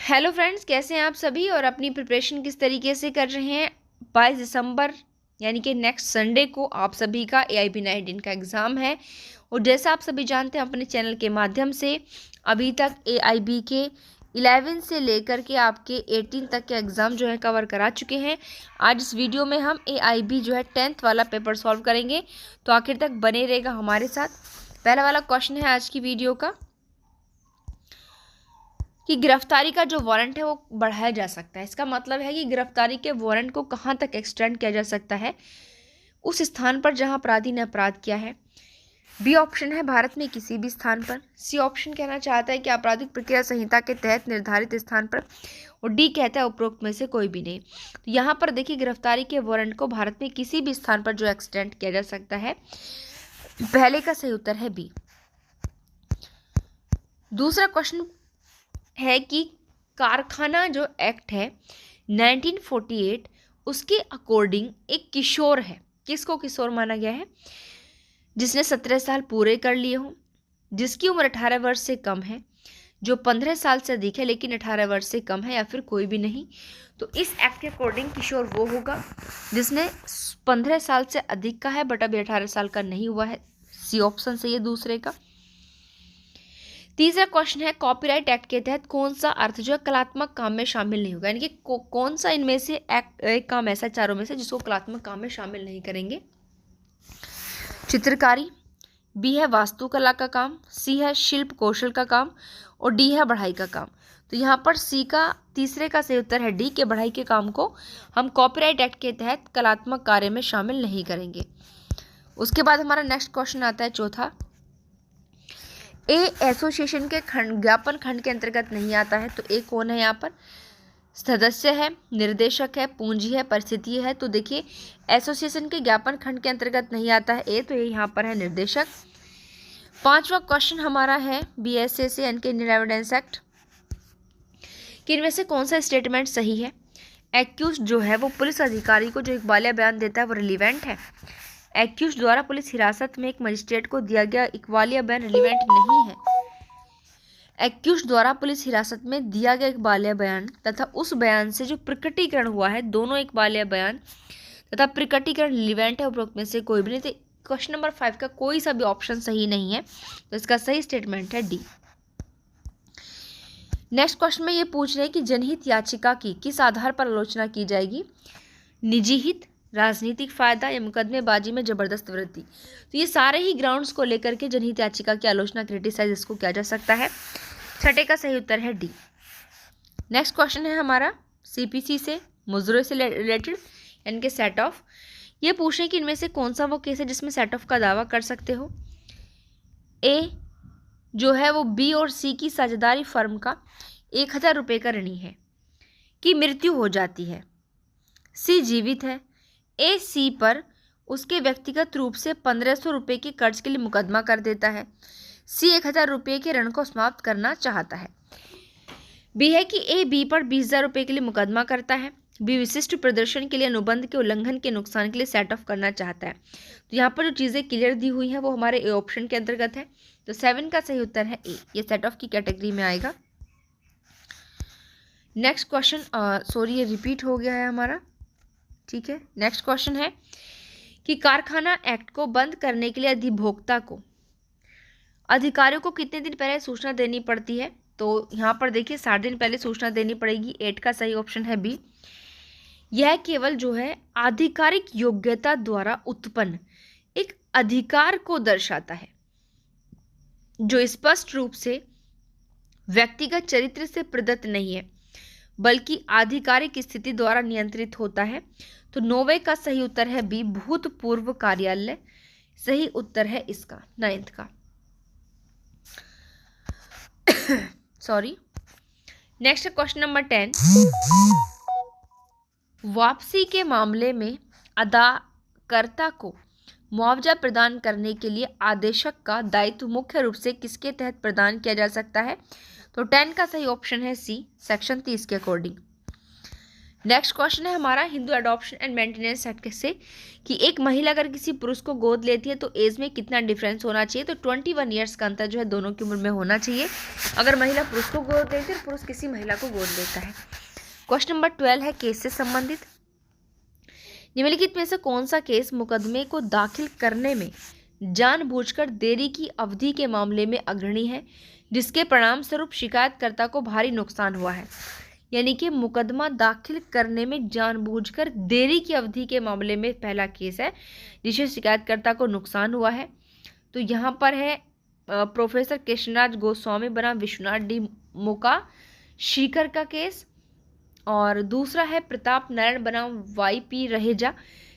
Hello friends, कैसे हैं आप सभी और अपनी प्रिपरेशन किस तरीके से कर रहे हैं। 22 दिसंबर यानी कि नेक्स्ट संडे को आप सभी का AIB 19 का एग्ज़ाम है। और जैसा आप सभी जानते हैं, अपने चैनल के माध्यम से अभी तक AIB के 11 से लेकर के आपके 18 तक के एग्ज़ाम जो है कवर करा चुके हैं। आज इस वीडियो में हम AIB जो है 10th वाला पेपर सॉल्व करेंगे, तो आखिर तक बने रहेगा हमारे साथ। पहला वाला क्वेश्चन है आज की वीडियो का कि गिरफ्तारी का जो वारंट है वो बढ़ाया जा सकता है। इसका मतलब है कि गिरफ्तारी के वारंट को कहाँ तक एक्सटेंड किया जा सकता है, उस स्थान पर जहाँ अपराधी ने अपराध किया है। बी ऑप्शन है भारत में किसी भी स्थान पर। सी ऑप्शन कहना चाहता है कि आपराधिक प्रक्रिया संहिता के तहत निर्धारित स्थान पर। और डी कहता है उपरोक्त में से कोई भी नहीं। तो यहाँ पर देखिए, गिरफ्तारी के वारंट को भारत में किसी भी स्थान पर जो एक्सटेंड किया जा सकता है। पहले का सही उत्तर है बी। दूसरा क्वेश्चन है कि कारखाना जो एक्ट है 1948, उसके अकॉर्डिंग एक किशोर है। किसको किशोर माना गया है? जिसने 17 साल पूरे कर लिए हों, जिसकी उम्र 18 वर्ष से कम है, जो 15 साल से अधिक है लेकिन 18 वर्ष से कम है, या फिर कोई भी नहीं। तो इस एक्ट के अकॉर्डिंग किशोर वो होगा जिसने 15 साल से अधिक का है बट अभी 18 साल का नहीं हुआ है। सी ऑप्शन सही है दूसरे का। तीसरा क्वेश्चन है, कॉपीराइट एक्ट के तहत कौन सा अर्थ जो है कलात्मक काम में शामिल नहीं होगा, यानी कि कौन सा इनमें से एक काम ऐसा चारों में से जिसको कलात्मक काम में शामिल नहीं करेंगे। चित्रकारी, बी है वास्तुकला का काम, सी है शिल्प कौशल का काम, और डी है बढ़ाई का काम। तो यहाँ पर सी का तीसरे का सही उत्तर है डी के बढ़ाई के काम को हम कॉपीराइट एक्ट के तहत कलात्मक कार्य में शामिल नहीं करेंगे। उसके बाद हमारा नेक्स्ट क्वेश्चन आता है चौथा। ए एसोसिएशन के ज्ञापन खंड के अंतर्गत नहीं आता है। तो ए कौन है? यहाँ पर सदस्य है, निर्देशक है, पूंजी है, परिस्थिति है। तो देखिए, एसोसिएशन के ज्ञापन खंड के अंतर्गत नहीं आता है ए, तो ये यहाँ पर है निर्देशक। पांचवा क्वेश्चन हमारा है BSA यानी कि इंडियन एविडेंस एक्ट कि इनमें से कौन सा स्टेटमेंट सही है। एक्यूज जो है वो पुलिस अधिकारी को जो इकबालिया बयान देता है वो रिलीवेंट है। एक्यूज द्वारा पुलिस हिरासत में एक मजिस्ट्रेट को दिया गया इकबालिया बयान रिलीवेंट नहीं है। एक्यूज द्वारा पुलिस हिरासत में दिया गया इकबालिया बयान तथा उस बयान से जो प्रकटीकरण हुआ है, दोनों इकबालिया बयान तथा प्रकटीकरण रिलीवेंट है। उपरोक्त में से कोई भी नहीं। तो क्वेश्चन नंबर 5 का कोई सा भी ऑप्शन सही नहीं है, तो इसका सही स्टेटमेंट है डी। नेक्स्ट क्वेश्चन में ये पूछ रहे हैं कि जनहित याचिका की किस आधार पर आलोचना की जाएगी। निजी हित, राजनीतिक फायदा, या मुकदमेबाजी में जबरदस्त वृद्धि। तो ये सारे ही ग्राउंड्स को लेकर के जनहित याचिका की आलोचना, क्रिटिसाइज इसको किया जा सकता है। छठे का सही उत्तर है डी। नेक्स्ट क्वेश्चन है हमारा CPC से, मुजरे से रिलेटेड यानी कि सेट ऑफ। ये पूछ रहे हैं कि इनमें से कौन सा वो केस है जिसमें सेट ऑफ का दावा कर सकते हो। ए जो है वो बी और सी की साझेदारी फर्म का 1000 रुपये का ऋणी है कि मृत्यु हो जाती है। सी जीवित है। ए सी पर उसके व्यक्तिगत रूप से 1500 रुपये के कर्ज के लिए मुकदमा कर देता है। सी 1000 रुपये के ऋण को समाप्त करना चाहता है। बी है कि ए बी पर 20,000 रुपये के लिए मुकदमा करता है। बी विशिष्ट प्रदर्शन के लिए अनुबंध के उल्लंघन के नुकसान के लिए सेट ऑफ करना चाहता है। तो यहाँ पर जो चीज़ें क्लियर दी हुई हैं वो हमारे ए ऑप्शन के अंतर्गत है। तो 7 का सही उत्तर है ए, ये सेट ऑफ की कैटेगरी में आएगा। नेक्स्ट क्वेश्चन, सॉरी ये रिपीट हो गया है हमारा, ठीक है। नेक्स्ट क्वेश्चन है कि कारखाना एक्ट को बंद करने के लिए अधिभोक्ता को, अधिकारियों को कितने दिन पहले सूचना देनी पड़ती है। तो यहाँ पर देखिए 60 दिन पहले सूचना देनी पड़ेगी। 8 का सही ऑप्शन है बी। यह केवल जो है आधिकारिक योग्यता द्वारा उत्पन्न एक अधिकार को दर्शाता है जो स्पष्ट रूप से व्यक्तिगत चरित्र से प्रदत्त नहीं है बल्कि आधिकारिक स्थिति द्वारा नियंत्रित होता है। तो 9वें का सही उत्तर है बी, भूतपूर्व कार्यालय सही उत्तर है इसका, 9th का। सॉरी। Next question number 10। वापसी के मामले में अदाकर्ता को मुआवजा प्रदान करने के लिए आदेशक का दायित्व मुख्य रूप से किसके तहत प्रदान किया जा सकता है। तो 10 का सही ऑप्शन है सी, सेक्शन 30 के अकॉर्डिंग। नेक्स्ट क्वेश्चन है हमारा Hindu adoption and maintenance act से कि एक महिला अगर किसी पुरुष को गोद लेती है तो एज में कितना डिफरेंस होना चाहिए। तो 21 ईयर्स का अंतर जो है दोनों की उम्र में होना चाहिए अगर महिला पुरुष को गोद लेती है और पुरुष किसी महिला को गोद लेता है। क्वेश्चन नंबर 12 है केस से संबंधित। निम्नलिखित में से कौन सा केस मुकदमे को दाखिल करने में जानबूझकर देरी की अवधि के मामले में अग्रणी है जिसके परिणाम स्वरूप शिकायतकर्ता को भारी नुकसान हुआ है। यानी कि मुकदमा दाखिल करने में जानबूझकर देरी की अवधि के मामले में पहला केस है जिससे शिकायतकर्ता को नुकसान हुआ है। तो यहाँ पर है प्रोफेसर कृष्णराज गोस्वामी बनाम विश्वनाथ डी मुका शीकर का केस, और दूसरा है प्रताप नारायण बनाम वाई.पी. रहेजा,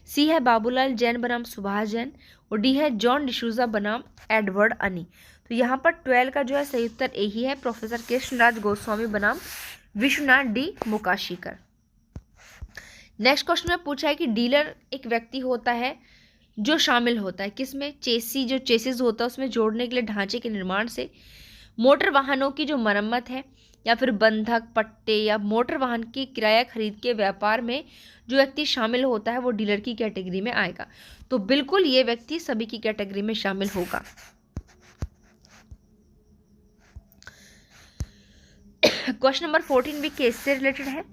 सी है बाबूलाल जैन बनाम सुभाष जैन, और डी है जॉन डिसूजा बनाम एडवर्ड अनी। तो यहाँ पर 12 का जो है सही उत्तर ए ही है, प्रोफेसर कृष्णराज गोस्वामी बनाम विश्वनाथ डी मुकाशीकर। नेक्स्ट क्वेश्चन में पूछा है कि डीलर एक व्यक्ति होता है जो शामिल होता है किसमें, चेसिस होता है उसमें जोड़ने के लिए ढांचे के निर्माण से, मोटर वाहनों की जो मरम्मत है, या फिर बंधक पट्टे या मोटर वाहन की किराया खरीद के व्यापार में जो व्यक्ति शामिल होता है वो डीलर की कैटेगरी में आएगा। तो बिल्कुल ये व्यक्ति सभी की कैटेगरी में शामिल होगा। क्वेश्चन नंबर 14 भी केस से रिलेटेड है।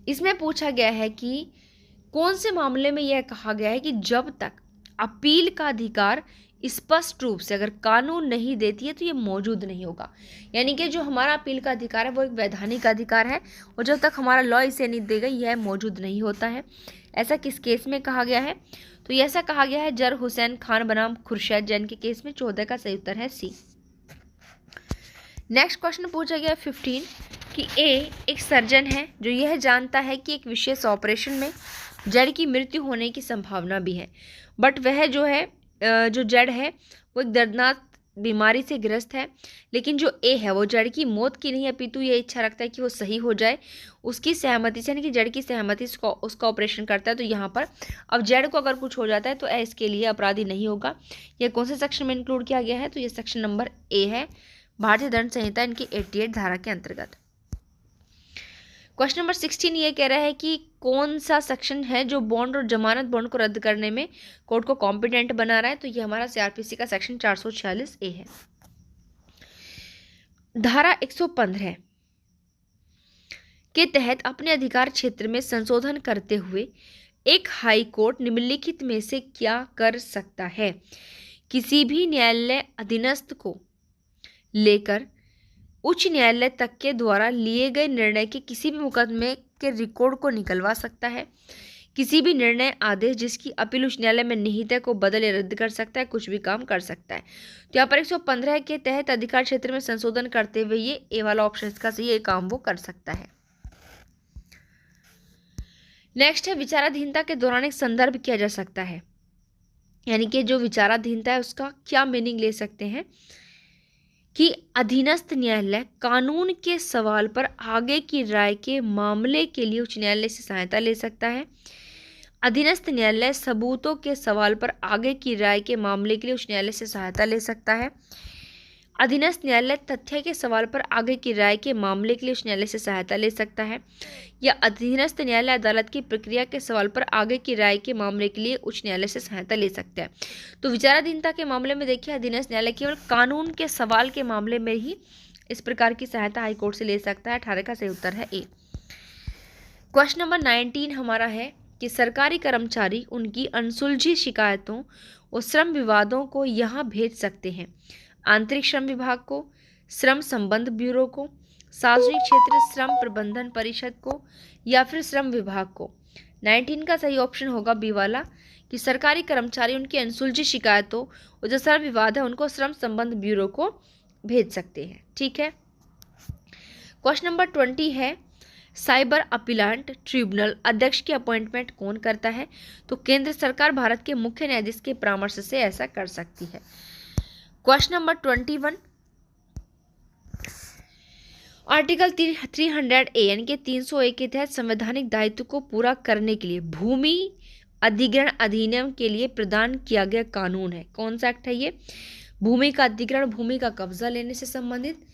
इसमें पूछा गया है कि कौन से मामले में यह कहा गया है कि जब तक अपील का अधिकार स्पष्ट रूप से अगर कानून नहीं देती है तो ये मौजूद नहीं होगा। यानी कि जो हमारा अपील का अधिकार है वो एक वैधानिक अधिकार है और जब तक हमारा लॉ इसे नहीं देगा यह मौजूद नहीं होता है। ऐसा किस केस में कहा गया है? तो ये ऐसा कहा गया है जर हुसैन खान बनाम खुर्शीद जैन के केस में। 14 का सही उत्तर है सी। नेक्स्ट क्वेश्चन पूछा गया 15 कि ए एक सर्जन है जो यह जानता है कि एक विशेष ऑपरेशन में जड़ की मृत्यु होने की संभावना भी है, बट वह जो जड़ है वो एक दर्दनाक बीमारी से ग्रस्त है, लेकिन जो ए है वो जड़ की मौत की नहीं अपितु ये इच्छा रखता है कि वो सही हो जाए, उसकी सहमति से यानी कि जड़ की सहमति से उसका ऑपरेशन करता है। तो यहाँ पर अब जड़ को अगर कुछ हो जाता है तो ए इसके लिए अपराधी नहीं होगा। यह कौन से सेक्शन में इंक्लूड किया गया है? तो ये सेक्शन नंबर ए है, भारतीय दंड संहिता इनकी 88 धारा के अंतर्गत। क्वेश्चन नंबर 16 ये कह रहा है कि कौन सा सेक्शन है जो बॉन्ड और जमानत बॉन्ड को रद्द करने में कोर्ट को कॉम्पिटेंट बना रहा है? तो ये हमारा सीआरपीसी का सेक्शन 446 ए है। धारा 115 के तहत अपने अधिकार क्षेत्र में संशोधन करते हुए एक हाई कोर्ट निम्नलिखित में से क्या कर सकता है? किसी भी न्यायालय अधीनस्थ को लेकर उच्च न्यायालय तक के द्वारा लिए गए निर्णय के किसी भी मुकदमे के रिकॉर्ड को निकलवा सकता है, किसी भी निर्णय आदेश जिसकी अपील उच्च न्यायालय में निहित है को बदल या रद्द कर सकता है, कुछ भी काम कर सकता है। तो यहाँ पर 115 के तहत अधिकार क्षेत्र में संशोधन करते हुए ये ए वाला ऑप्शन इसका सही, ये काम वो कर सकता है। नेक्स्ट है विचाराधीनता के दौरान एक संदर्भ किया जा सकता है, यानी कि जो विचाराधीनता है उसका क्या मीनिंग ले सकते हैं कि अधीनस्थ न्यायालय कानून के सवाल पर आगे की राय के मामले के लिए उच्च न्यायालय से सहायता ले सकता है। अधीनस्थ न्यायालय सबूतों के सवाल पर आगे की राय के मामले के लिए उच्च न्यायालय से सहायता ले सकता है। अधीनस्थ न्यायालय तथ्य के सवाल पर आगे की राय के मामले के लिए उच्च न्यायालय से सहायता ले सकता है, या अधीनस्थ न्यायालय अदालत की प्रक्रिया के सवाल पर आगे की राय के मामले के लिए उच्च न्यायालय से सहायता ले सकता है। तो विचाराधीनता के मामले में देखिए अधीनस्थ न्यायालय केवल कानून के सवाल के मामले में ही इस प्रकार की सहायता हाईकोर्ट से ले सकता है। 18 का सही उत्तर है ए। क्वेश्चन नंबर 19 हमारा है कि सरकारी कर्मचारी उनकी अनसुलझी शिकायतों और श्रम विवादों को यहाँ भेज सकते हैं: आंतरिक श्रम विभाग को, श्रम संबंध ब्यूरो को, सार्वजनिक क्षेत्र श्रम प्रबंधन परिषद को, या फिर श्रम विभाग को। 19 का सही ऑप्शन होगा बी वाला कि सरकारी कर्मचारी उनकी अनसुलझी शिकायतों और जो श्रम विवाद है उनको श्रम संबंध ब्यूरो को भेज सकते हैं। ठीक है। क्वेश्चन नंबर 20 है साइबर अपीलांट ट्रिब्यूनल अध्यक्ष की अपॉइंटमेंट कौन करता है? तो केंद्र सरकार भारत के मुख्य न्यायाधीश के परामर्श से ऐसा कर सकती है। क्वेश्चन नंबर 21 आर्टिकल 300 ए यानी कि 301 के तहत संवैधानिक दायित्व को पूरा करने के लिए भूमि अधिग्रहण अधिनियम के लिए प्रदान किया गया कानून है। कौन सा एक्ट है ये? भूमि का अधिग्रहण, भूमि का कब्जा लेने से संबंधित,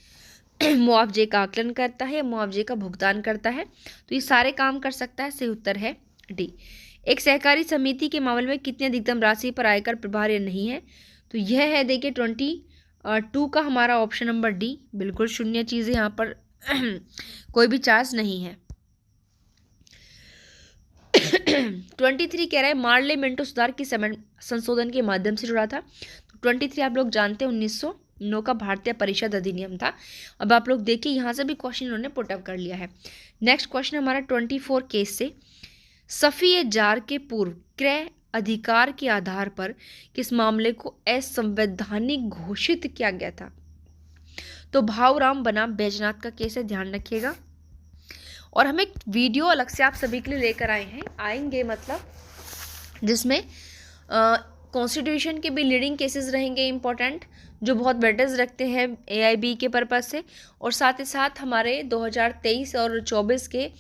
मुआवजे का आकलन करता है, मुआवजे का भुगतान करता है। तो ये सारे काम कर सकता है। सही उत्तर है डी। एक सहकारी समिति के मामले में कितनी अधिकतम राशि पर आयकर प्रभार्य नहीं है? तो यह है देखिए 22 का हमारा ऑप्शन नंबर डी, बिल्कुल शून्य चीज़ है यहाँ पर। कोई भी चार्ज नहीं है। 23 कह रहा है मार्ले मिंटो सुधार की संशोधन के माध्यम से जुड़ा था। तो 23 आप लोग जानते हैं 1909 का भारतीय परिषद अधिनियम था। अब आप लोग देखिए यहाँ से भी क्वेश्चन इन्होंने पुटअप कर लिया है। नेक्स्ट क्वेश्चन हमारा 24 केस से, सफ़ी जार के पूर्व क्रय अधिकार के आधार पर किस मामले को असंवैधानिक घोषित किया गया था? तो भावराम बनाम बैजनाथ का केस है, ध्यान रखिएगा। और हम एक वीडियो अलग से आप सभी के लिए लेकर आएंगे मतलब, जिसमें कॉन्स्टिट्यूशन के भी लीडिंग केसेस रहेंगे इंपॉर्टेंट, जो बहुत वेटेज रखते हैं AIB के पर्पज से, और साथ ही साथ हमारे 2023 और 24 के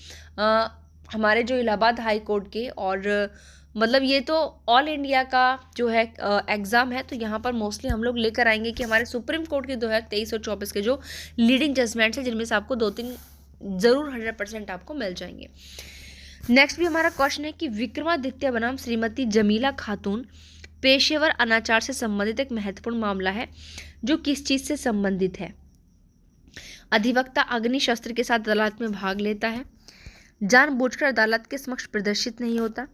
हमारे जो इलाहाबाद हाई कोर्ट के, और मतलब ये तो ऑल इंडिया का जो है एग्ज़ाम है। तो यहाँ पर मोस्टली हम लोग लेकर आएंगे कि हमारे सुप्रीम कोर्ट के 2023 और 24 के जो लीडिंग जजमेंट्स हैं, जिनमें से आपको 2-3 ज़रूर 100% आपको मिल जाएंगे। नेक्स्ट भी हमारा क्वेश्चन है कि विक्रमादित्य बनाम श्रीमती जमीला खातून पेशेवर अनाचार से संबंधित एक महत्वपूर्ण मामला है, जो किस चीज़ से संबंधित है? अधिवक्ता अग्नि शस्त्र के साथ अदालत में भाग लेता है, जानबूझकर अदालत के समक्ष प्रदर्शित नहीं होता,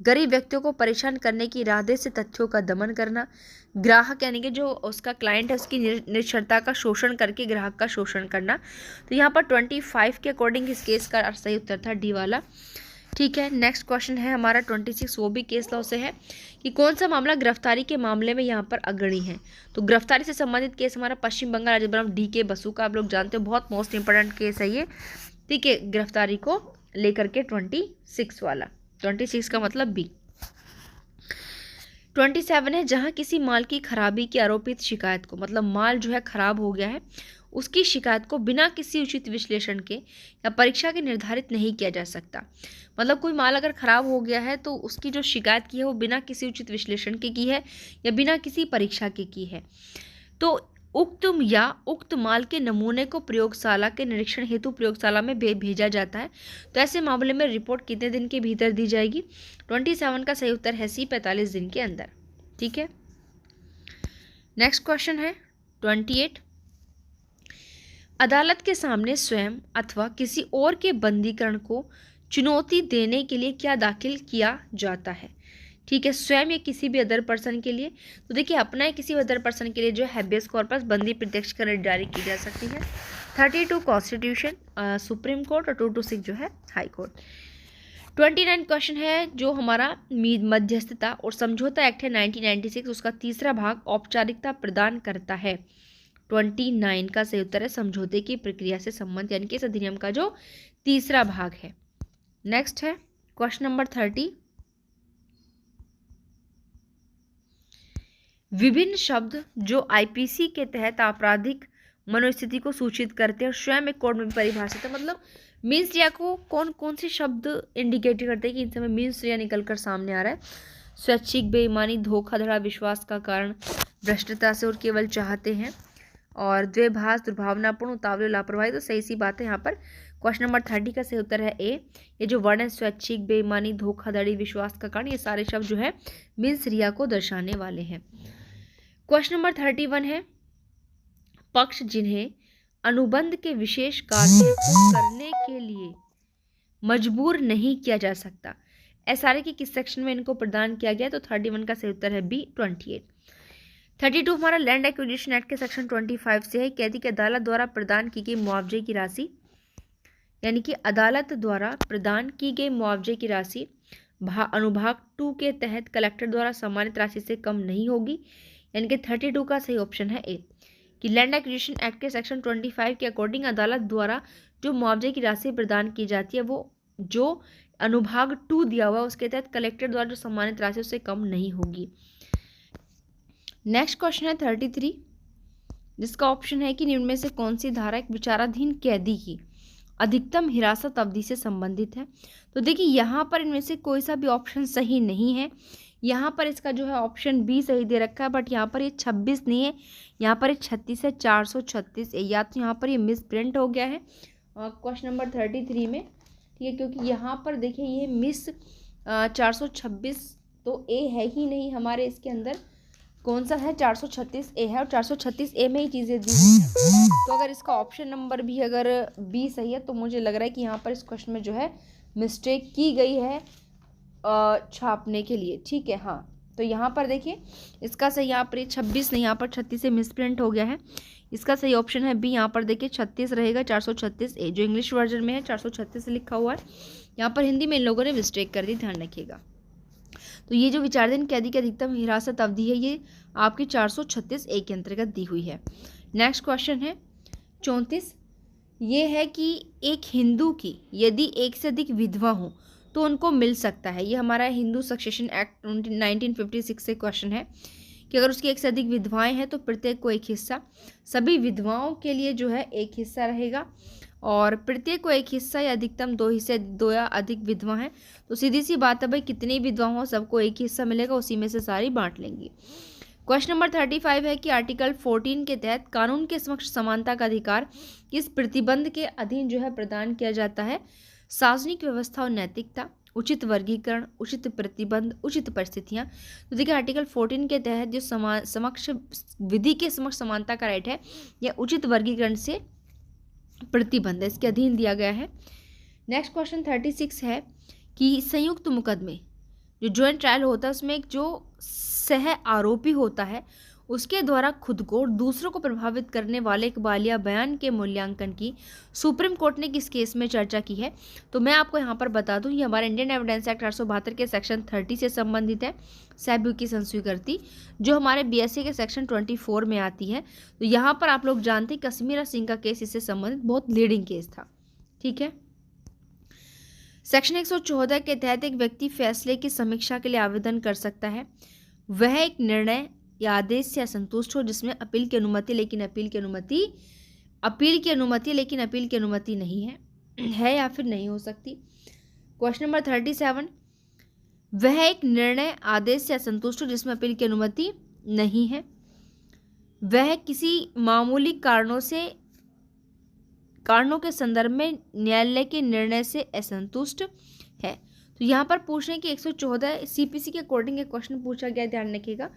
गरीब व्यक्तियों को परेशान करने की इरादे से तथ्यों का दमन करना, ग्राहक यानी कि जो उसका क्लाइंट है उसकी निरक्षरता का शोषण करके ग्राहक का शोषण करना। तो यहाँ पर 25 के अकॉर्डिंग इस केस का सही उत्तर था डी वाला। ठीक है, नेक्स्ट क्वेश्चन है हमारा 26, वो भी केस लॉ से है कि कौन सा मामला गिरफ्तारी के मामले में यहाँ पर अग्रणी है? तो गिरफ्तारी से संबंधित केस हमारा पश्चिम बंगाल राज्य बनाम DK बसु का, आप लोग जानते हो बहुत मोस्ट इंपोर्टेंट केस है ये। ठीक है, गिरफ्तारी को लेकर के 26 वाला, 26 का मतलब बी। 27 है जहां किसी माल की खराबी की आरोपित शिकायत को, मतलब माल जो है खराब हो गया है, उसकी शिकायत को बिना किसी उचित विश्लेषण के या परीक्षा के निर्धारित नहीं किया जा सकता। मतलब कोई माल अगर खराब हो गया है तो उसकी जो शिकायत की है वो बिना किसी उचित विश्लेषण के की है या बिना किसी परीक्षा के की है। तो उक्त माल के नमूने को प्रयोगशाला के निरीक्षण हेतु प्रयोगशाला में भेजा जाता है। तो ऐसे मामले में रिपोर्ट कितने दिन के भीतर दी जाएगी? 27 का सही उत्तर है सी, 45 दिन के अंदर। ठीक है, नेक्स्ट क्वेश्चन है 28, अदालत के सामने स्वयं अथवा किसी और के बंदीकरण को चुनौती देने के लिए क्या दाखिल किया जाता है? ठीक है, स्वयं या किसी भी अदर पर्सन के लिए। तो देखिए अपना या किसी अदर पर्सन के लिए जो हैबियस कॉर्पस बंदी प्रत्यक्ष कर जारी की जा सकती है। 32 कॉन्स्टिट्यूशन सुप्रीम कोर्ट और 226 जो है हाई कोर्ट। 29 क्वेश्चन है जो हमारा मध्यस्थता और समझौता एक्ट है 1996, उसका तीसरा भाग औपचारिकता प्रदान करता है। 29 का सही उत्तर है समझौते की प्रक्रिया से संबंध, यानी कि इस अधिनियम का जो तीसरा भाग है। नेक्स्ट है क्वेश्चन नंबर 30, विभिन्न शब्द जो IPC के तहत आपराधिक मनोस्थिति को सूचित करते हैं और स्वयं एक कोड में परिभाषित है। मतलब मीन्स या को कौन कौन से शब्द इंडिकेट करते हैं कि इन समय मीन्स या निकल कर सामने आ रहा है? स्वैच्छिक बेईमानी, धोखाधड़ा, विश्वास का कारण, भ्रष्टता से और केवल चाहते हैं, और द्वेभाष, दुर्भावनापूर्ण, उतावली, लापरवाही। तो सही सी बात है यहाँ पर। क्वेश्चन नंबर 30 का सही उत्तर है ए। ये जो वर्ण है स्वैच्छिक बेईमानी, धोखाधड़ी, विश्वास का कारण, ये सारे शब्द जो है मीन्स रिया को दर्शाने वाले हैं। क्वेश्चन नंबर 31 है, पक्ष जिन्हें अनुबंध के विशेष कार्य को करने के लिए मजबूर नहीं किया जा सकता, SRA के किस सेक्शन में इनको प्रदान किया गया? तो 31 का सही उत्तर है बी, 28। 32 हमारा लैंड एक्विजिशन एक्ट के सेक्शन 25 से है। कहती कि अदालत द्वारा प्रदान की गई मुआवजे की राशि, यानी कि अदालत द्वारा प्रदान की गई मुआवजे की राशि अनुभाग 2 के तहत कलेक्टर द्वारा सम्मानित राशि से कम नहीं होगी, यानी कि 32 का सही ऑप्शन है ए, कि लैंड एक्विजिशन एक्ट के सेक्शन 25 के अकॉर्डिंग अदालत द्वारा जो मुआवजे की राशि प्रदान की जाती है वो जो अनुभाग 2 दिया हुआ है उसके तहत कलेक्टर द्वारा जो सम्मानित राशि उससे कम नहीं होगी। नेक्स्ट क्वेश्चन है 33, जिसका ऑप्शन है कि निम्न में से कौन सी धारा एक विचाराधीन कैदी की अधिकतम हिरासत अवधि से संबंधित है? तो देखिए यहाँ पर इनमें से कोई सा भी ऑप्शन सही नहीं है। यहाँ पर इसका जो है ऑप्शन बी सही दे रखा है, बट यहाँ पर ये 26 नहीं है, यहाँ पर ये 36 है, 436 है। या तो यहाँ पर ये मिस प्रिंट हो गया है क्वेश्चन नंबर 33 में, ठीक है, क्योंकि यहाँ पर देखिए ये मिस 426 तो ए है ही नहीं हमारे इसके अंदर, कौन सा है 436 ए है, और 436 ए में ही चीज़ें दी हुई हैं। तो अगर इसका ऑप्शन नंबर भी अगर बी सही है तो मुझे लग रहा है कि यहाँ पर इस क्वेश्चन में जो है मिस्टेक की गई है छापने के लिए, ठीक है। हाँ, तो यहाँ पर देखिए इसका सही यहाँ पर 26 नहीं, यहाँ पर 36 से मिसप्रिंट हो गया है। इसका सही ऑप्शन है बी, यहाँ पर देखिए 36 रहेगा, 436 ए जो इंग्लिश वर्जन में है 436 लिखा हुआ है, यहाँ पर हिंदी में इन लोगों ने मिस्टेक कर दी, ध्यान रखिएगा। तो ये जो विचाराधीन कैदी की अधिकतम हिरासत अवधि है ये आपकी 436 ए के अंतर्गत दी हुई है। नेक्स्ट क्वेश्चन है 34, ये है कि एक हिंदू की यदि एक से अधिक विधवा हो तो उनको मिल सकता है, ये हमारा हिंदू सक्सेशन एक्ट 1956 से क्वेश्चन है कि अगर उसकी एक से अधिक विधवाएं हैं तो प्रत्येक को एक हिस्सा, सभी विधवाओं के लिए जो है एक हिस्सा रहेगा, और प्रत्येक को एक हिस्सा या अधिकतम 2 हिस्से, 2 या अधिक विधवा हैं तो सीधी सी बात है भाई कितनी विधवा हो सबको एक ही हिस्सा मिलेगा, उसी में से सारी बांट लेंगी। क्वेश्चन नंबर 35 है कि आर्टिकल 14 के तहत कानून के समक्ष समानता का अधिकार किस प्रतिबंध के अधीन जो है प्रदान किया जाता है? सार्वजनिक व्यवस्था और नैतिकता, उचित वर्गीकरण, उचित प्रतिबंध, उचित परिस्थितियां। तो देखिए आर्टिकल 14 के तहत जो समक्ष विधि के समक्ष समानता का राइट है यह उचित वर्गीकरण से प्रतिबंध है, इसके अधीन दिया गया है। नेक्स्ट क्वेश्चन 36 है कि संयुक्त मुकदमे जो ज्वाइंट ट्रायल होता है उसमें एक जो सह आरोपी होता है उसके द्वारा खुद को और दूसरों को प्रभावित करने वाले इकबाल या बयान के मूल्यांकन की सुप्रीम कोर्ट ने किस केस में चर्चा की है? तो मैं आपको यहाँ पर बता दूँ, ये हमारे इंडियन एविडेंस एक्ट 1872 के सेक्शन 30 से संबंधित है, सैब्यू की संस्वीकृति जो हमारे बीएससी के सेक्शन 24 में आती है। तो यहाँ पर आप लोग जानते हैं कश्मीरा सिंह का केस इससे संबंधित बहुत लीडिंग केस था, ठीक है। सेक्शन 114 के तहत एक व्यक्ति फैसले की समीक्षा के लिए आवेदन कर सकता है, वह एक निर्णय या आदेश से असंतुष्ट हो जिसमें अपील की अनुमति लेकिन अपील की अनुमति नहीं है या फिर नहीं हो सकती। क्वेश्चन नंबर 37, वह एक निर्णय आदेश से असंतुष्ट हो जिसमें अपील की अनुमति नहीं है, वह किसी मामूली कारणों के संदर्भ में न्यायालय के निर्णय से असंतुष्ट है। तो यहाँ पर पूछ रहे हैं कि 114 सीपीसी के अकॉर्डिंग एक क्वेश्चन पूछा गया, ध्यान रखिएगा।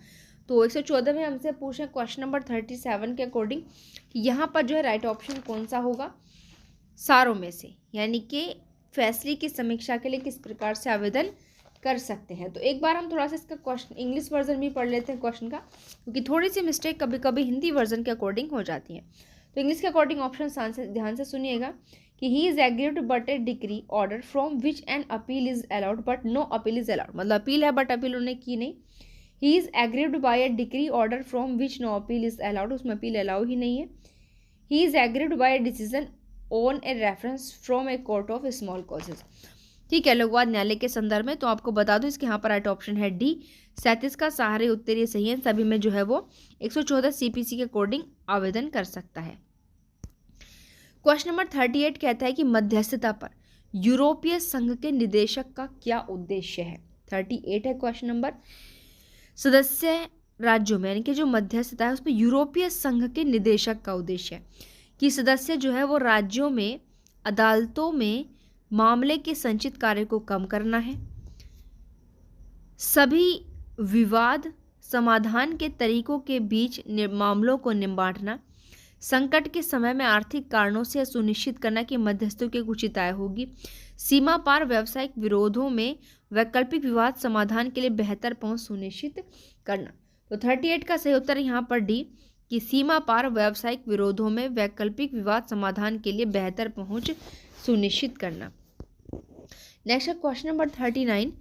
तो 114 में हमसे पूछे क्वेश्चन नंबर 37 के अकॉर्डिंग कि यहाँ पर जो है राइट ऑप्शन कौन सा होगा सारों में से, यानी कि फैसले की समीक्षा के लिए किस प्रकार से आवेदन कर सकते हैं। तो एक बार हम थोड़ा सा इसका क्वेश्चन इंग्लिश वर्जन भी पढ़ लेते हैं क्वेश्चन का, क्योंकि थोड़ी सी मिस्टेक कभी कभी हिंदी वर्जन के अकॉर्डिंग हो जाती है। तो इंग्लिश के अकॉर्डिंग ऑप्शन ध्यान से सुनिएगा कि he is agreed but a decree order from which an appeal is allowed but no appeal is allowed, मतलब अपील है बट अपील उन्होंने की नहीं। He is agreed by a decree order from which no appeal is allowed, उसमें appeal allow ही नहीं है। He is agreed by a decision on a reference from a court of small causes, ठीक है, लघुवाद न्यायालय के संदर्भ में। तो आपको बता दूं इसके यहाँ पर राइट ऑप्शन है डी, 37 का सहारे उत्तरीय सही है, सभी में जो है वो 114 सीपीसी के अकॉर्डिंग आवेदन कर सकता है। क्वेश्चन नंबर 38 कहता है कि मध्यस्थता पर यूरोपीय संघ के निदेशक का क्या उद्देश्य है? 38 है क्वेश्चन नंबर। सदस्य राज्यों में यानी कि जो मध्यस्थता है उस पर यूरोपीय संघ के निदेशक का उद्देश्य है कि सदस्य जो है वो राज्यों में अदालतों में मामले के संचित कार्य को कम करना है, सभी विवाद समाधान के तरीकों के बीच मामलों को निबाटना, संकट के समय में आर्थिक कारणों से सुनिश्चित करना कि मध्यस्थों की उचित आय होगी, सीमा पार व्यावसायिक विरोधों में वैकल्पिक विवाद समाधान के लिए बेहतर पहुंच सुनिश्चित करना। तो 38 का सही उत्तर यहाँ पर डी कि सीमा पार व्यावसायिक विरोधों में वैकल्पिक विवाद समाधान के लिए बेहतर पहुंच सुनिश्चित करना। नेक्स्ट क्वेश्चन नंबर 39,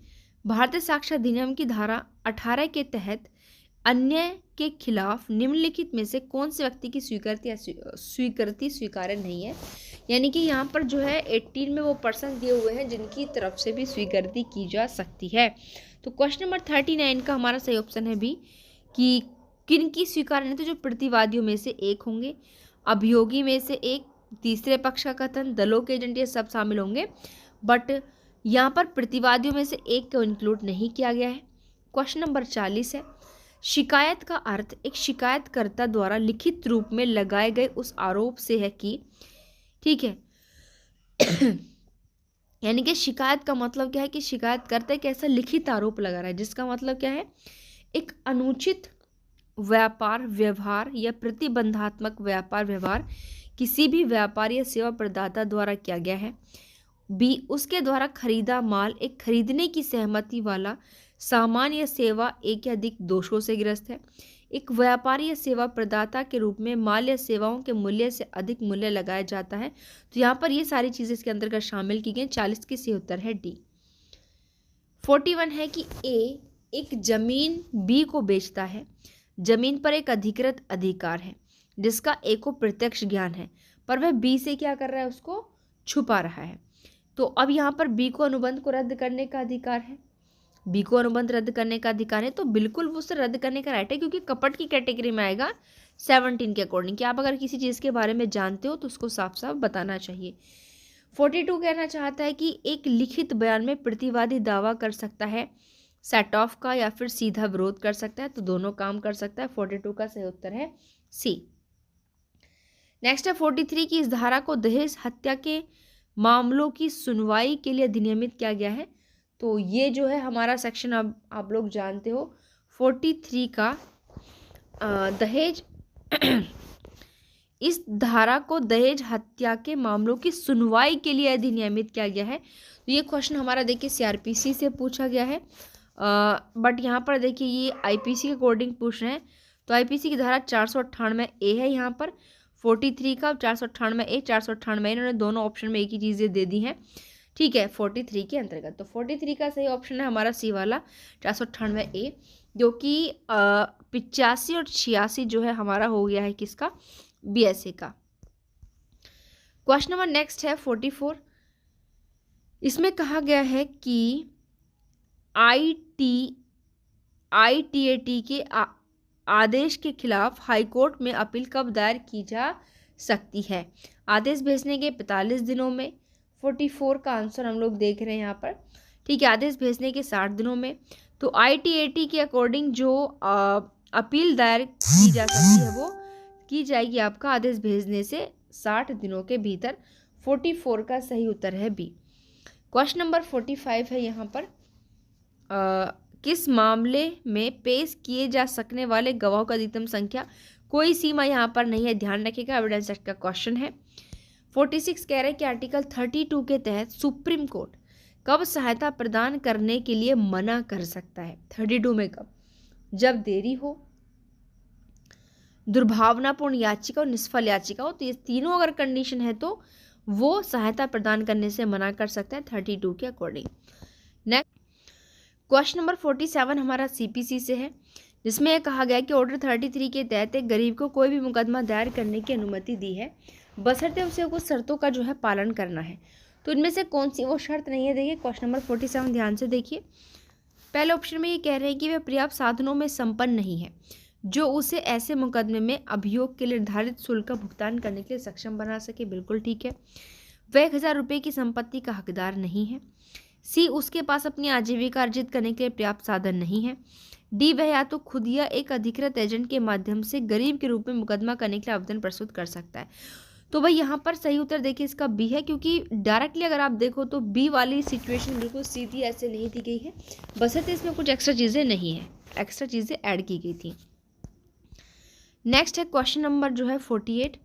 भारतीय साक्ष्य अधिनियम की धारा 18 के तहत अन्याय के खिलाफ निम्नलिखित में से कौन से व्यक्ति की स्वीकृति स्वीकार्य नहीं है? यानी कि यहाँ पर जो है 18 में वो पर्सन दिए हुए हैं जिनकी तरफ से भी स्वीकृति की जा सकती है। तो क्वेश्चन नंबर 39 का हमारा सही ऑप्शन है बी कि किन की स्वीकार्य नहीं, तो जो प्रतिवादियों में से एक होंगे, अभियोगी में से एक, तीसरे पक्ष का कथन, दलों के एजेंट, ये सब शामिल होंगे, बट यहाँ पर प्रतिवादियों में से एक को इंक्लूड नहीं किया गया है। क्वेश्चन नंबर 40 है, शिकायत का अर्थ एक शिकायतकर्ता द्वारा लिखित रूप में लगाए गए उस आरोप से है कि, ठीक है यानी कि शिकायत का मतलब क्या है कि शिकायतकर्ता एक ऐसा लिखित आरोप लगा रहा है जिसका मतलब क्या है, एक अनुचित व्यापार व्यवहार या प्रतिबंधात्मक व्यापार व्यवहार किसी भी व्यापार या सेवा प्रदाता द्वारा किया गया है। बी, उसके द्वारा खरीदा माल एक खरीदने की सहमति वाला सामान या सेवा एक या अधिक दोषों से ग्रस्त है। एक व्यापारी या सेवा प्रदाता के रूप में माल या सेवाओं के मूल्य से अधिक मूल्य लगाया जाता है। तो यहाँ पर ये सारी चीज़ें इसके अंतर्गत शामिल की गई। 40 की सही उत्तर है डी। 41 है कि ए एक जमीन बी को बेचता है। जमीन पर एक अधिकृत अधिकार है जिसका ए को प्रत्यक्ष ज्ञान है, पर वह बी से क्या कर रहा है, उसको छुपा रहा है। तो अब यहाँ पर बी को अनुबंध को रद्द करने का अधिकार है, बी को अनुबंध रद्द करने का अधिकार है, तो बिल्कुल वो उसे रद्द करने का राइट है, क्योंकि कपट की कैटेगरी में आएगा 17 के अकॉर्डिंग कि आप अगर किसी चीज़ के बारे में जानते हो तो उसको साफ साफ बताना चाहिए। 42 कहना चाहता है कि एक लिखित बयान में प्रतिवादी दावा कर सकता है सेट ऑफ का या फिर सीधा विरोध कर सकता है, तो दोनों काम कर सकता है। 42 का सही उत्तर है सी। नेक्स्ट है 43 की, इस धारा को दहेज हत्या के मामलों की सुनवाई के लिए अधिनियमित किया गया है। तो ये जो है हमारा सेक्शन अब आप लोग जानते हो 43 का दहेज इस धारा को दहेज हत्या के मामलों की सुनवाई के लिए अधिनियमित किया गया है। तो ये क्वेश्चन हमारा देखिए सीआरपीसी से पूछा गया है, बट यहाँ पर देखिए ये आईपीसी के अकॉर्डिंग पूछ रहे हैं। तो आईपीसी की धारा 498 ए है यहाँ पर, 43 का 498 ए 498 इन्होंने दोनों ऑप्शन में एक ही चीज़ें दे दी हैं, ठीक है, 43 के अंतर्गत। तो 43 का सही ऑप्शन है हमारा सी वाला 498 ए, जो कि 85 और 86 जो है हमारा हो गया है किसका, बीएसए का। क्वेश्चन नंबर नेक्स्ट है 44। इसमें कहा गया है कि आईटीएटी के आदेश के खिलाफ हाईकोर्ट में अपील कब दायर की जा सकती है। आदेश भेजने के 45 दिनों में, 44 का आंसर हम लोग देख रहे हैं यहाँ पर, ठीक है। आदेश भेजने के 60 दिनों में। तो आईटीएटी के अकॉर्डिंग जो अपील दायर की जा सकती है वो की जाएगी आपका आदेश भेजने से 60 दिनों के भीतर। 44 का सही उत्तर है बी। क्वेश्चन नंबर 45 है यहाँ पर, किस मामले में पेश किए जा सकने वाले गवाहों का अधिकतम संख्या, कोई सीमा यहाँ पर नहीं है, ध्यान रखिएगा, एविडेंस एक्ट का क्वेश्चन है। 46 कह रहे हैं कि आर्टिकल 32 के तहत सुप्रीम कोर्ट कब सहायता प्रदान करने के लिए मना कर सकता है। 32 में कब, जब देरी हो, दुर्भावनापूर्ण याचिका और निष्फल याचिका हो, तो ये तीनों अगर कंडीशन है तो वो सहायता प्रदान करने से मना कर सकता है 32 के अकॉर्डिंग। नेक्स्ट क्वेश्चन नंबर 47 हमारा सीपीसी से है, जिसमें यह कहा गया कि ऑर्डर 33 के तहत एक गरीब को कोई भी मुकदमा दायर करने की अनुमति दी है, बशर्ते उसे कुछ शर्तों का जो है पालन करना है। तो इनमें से कौन सी वो शर्त नहीं है, देखिए क्वेश्चन नंबर 47 ध्यान से देखिए। पहले ऑप्शन में ये कह रहे हैं कि वह पर्याप्त साधनों में संपन्न नहीं है जो उसे ऐसे मुकदमे में अभियोग के लिए निर्धारित शुल्क का भुगतान करने के लिए सक्षम बना सके, बिल्कुल ठीक है। वह 1000 रुपये की संपत्ति का हकदार नहीं है। सी, उसके पास अपनी आजीविका अर्जित करने के लिए पर्याप्त साधन नहीं है। डी, वह या तो खुद या एक अधिकृत एजेंट के माध्यम से गरीब के रूप में मुकदमा करने के लिए आवेदन प्रस्तुत कर सकता है। तो भाई यहाँ पर सही उत्तर देखिए इसका बी है, क्योंकि डायरेक्टली अगर आप देखो तो बी वाली सिचुएशन बिल्कुल सीधी ऐसे नहीं दी गई है, बशर्ते इसमें कुछ एक्स्ट्रा चीज़ें नहीं है, एक्स्ट्रा चीज़ें ऐड की गई थी। नेक्स्ट है क्वेश्चन नंबर जो है 48।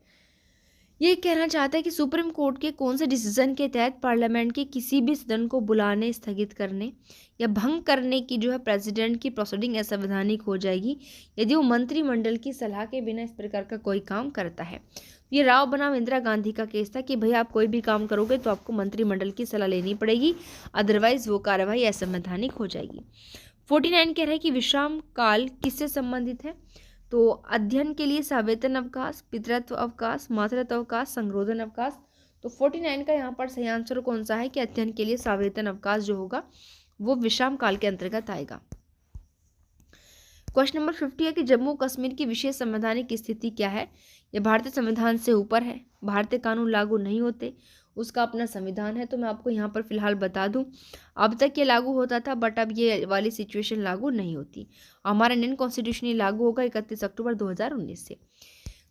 ये कहना चाहता है कि सुप्रीम कोर्ट के कौन से डिसीजन के तहत पार्लियामेंट के किसी भी सदन को बुलाने, स्थगित करने या भंग करने की जो है प्रेसिडेंट की प्रोसीडिंग असंवैधानिक हो जाएगी यदि वो मंत्रिमंडल की सलाह के बिना इस प्रकार का कोई काम करता है। ये राव बनाम इंदिरा गांधी का केस था कि भाई आप कोई भी काम करोगे तो आपको मंत्रिमंडल की सलाह लेनी पड़ेगी, अदरवाइज वो कार्रवाई असंवैधानिक हो जाएगी। 49 कह रहा है कि विश्राम काल किससे संबंधित है। तो अध्ययन के लिए सवेतन अवकाश, पितृत्व अवकाश, मातृत्व अवकाश, संरोधन अवकाश। तो 49 का यहाँ पर सही आंसर कौन सा है कि अध्ययन के लिए सवेतन अवकाश जो होगा वो विश्राम काल के अंतर्गत आएगा। क्वेश्चन नंबर 50 है कि जम्मू कश्मीर की विशेष संवैधानिक स्थिति क्या है। यह भारतीय संविधान से ऊपर है, भारतीय कानून लागू नहीं होते, उसका अपना संविधान है। तो मैं आपको यहाँ पर फिलहाल बता दूं, अब तक ये लागू होता था, बट अब ये वाली सिचुएशन लागू नहीं होती। हमारा इंडियन कॉन्स्टिट्यूशन ये लागू होगा 31 अक्टूबर 2019 से।